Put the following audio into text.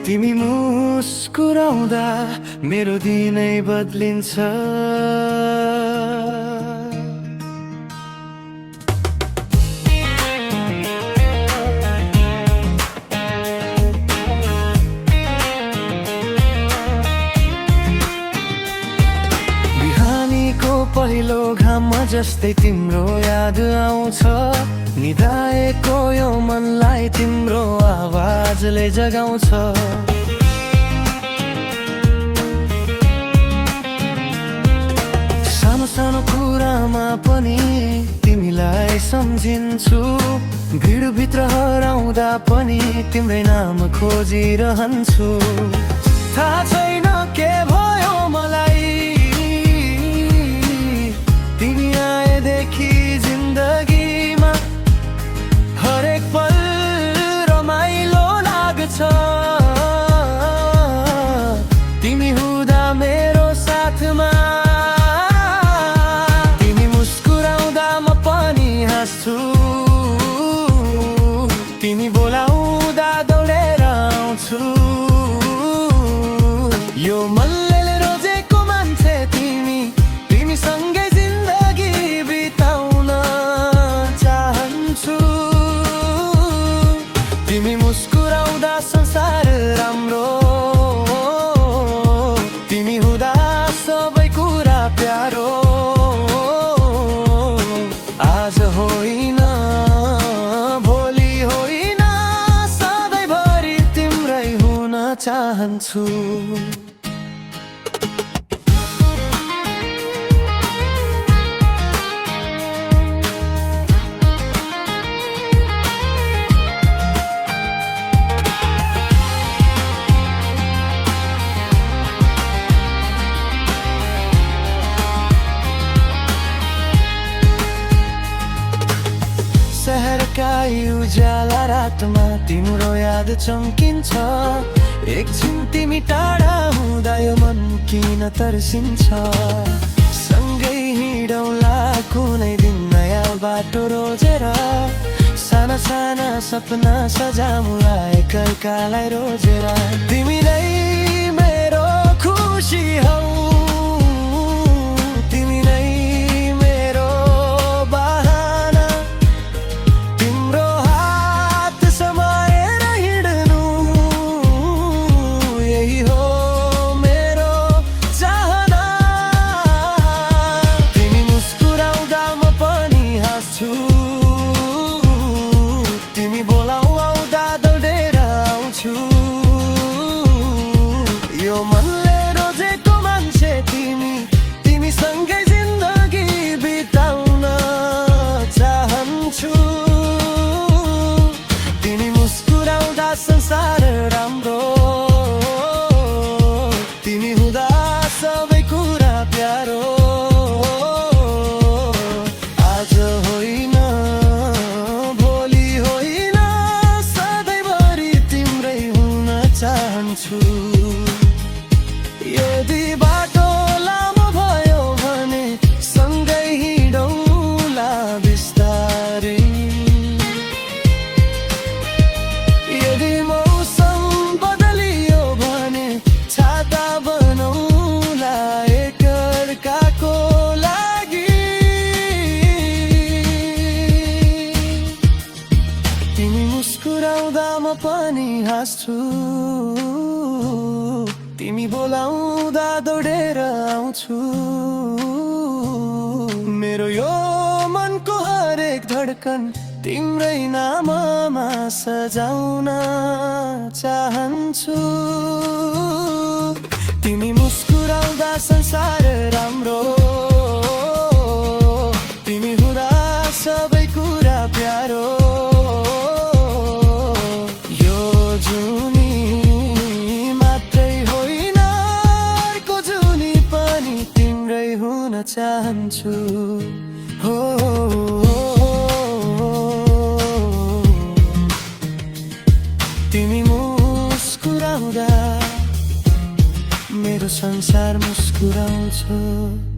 तिमी मुस्कुराउँदा मेरो दिनै बदलिन्छ। बिहानीको पहिलो घाम जस्तै तिम्रो याद आउँछ। निदाएको यो मनलाई तिम्रो आवाजले जगाउँछ। सानो सानो कुरामा पनि तिमीलाई सम्झिन्छु। भिडभित्र हराउँदा पनि तिम्रै नाम खोजिरहन्छु। थाहा छैन के भयो मलाई, तिमी आएदेखि जिन्दगीमा हरेक पल रमाइलो लाग्छ। तिमी हुँदा मेरो साथमा, तिमी मुस्कुराउँदा म पनि हाँस्छु। तिमी बोलाउँदा दौडेर आउँछु। यो मनले रोजेको मान्छे तिमी, तिमीसँगै जिन्दगी बिताउन चाहन्छु। तिमी मुस्कुराउँदा संसार राम्रो, तिमी हुँदा सबै कुरा प्यारो। आज होइन भोलि होइन, सधैँभरि तिम्रै हुन चाहन्छु। शहरका उज्याला रातमा तिम्रो याद चम्किन्छ। एकछिन तिमी टाढा हुँदा यो मन किन तर्सिन्छ। सँगै हिँडौँला कुनै दिन नयाँ बाटो रोजेर। साना साना सपना सजाउँला एकअर्कालाई रोजेर। तिमी नै मेरो खुसी हौ, तिमी नै मेरो बहाना। तिम्रो हात समाएर हिँड्नु यही हो मेरो चाहना। तिमी मुस्कुराउँदा म पनि हाँस्छु। तिमी बोलाउँदा दौडेर आउँछु। यो मनले रोजेको मान्छे तिमी, तिमीसँगै जिन्दगी बिताउन चाहन्छु। तिमी मुस्कुराउँदा संसार राम्रो, तिमी हुँदा सबै कुरा प्यारो। आज होइन भोलि होइन, सधैँभरि तिम्रै हुन चाहन्छु। यदि बाटो लामो भयो भने सँगै हिँडौँला बिस्तारै। यदि मौसम बदलियो भने छाता बनौँला एकअर्काको लागि। तिमी मुस्कुराउँदा म पनि हाँस्छु। तिमी बोलाउँदा दौडेर आउँछु। मेरो यो मनको हरेक धड्कन तिम्रै नाममा सजाउन चाहन्छु। तिमी मुस्कुराउँदा संसार राम्रो, तिमी हुँदा सबै कुरा प्यारो। यो जुनी मात्रै होइन, अर्को जुनी पनि तिम्रै हुन चाहन्छु। हो तिमी मुस्कुराउँदा मेरो संसार मुस्कुराउँछु।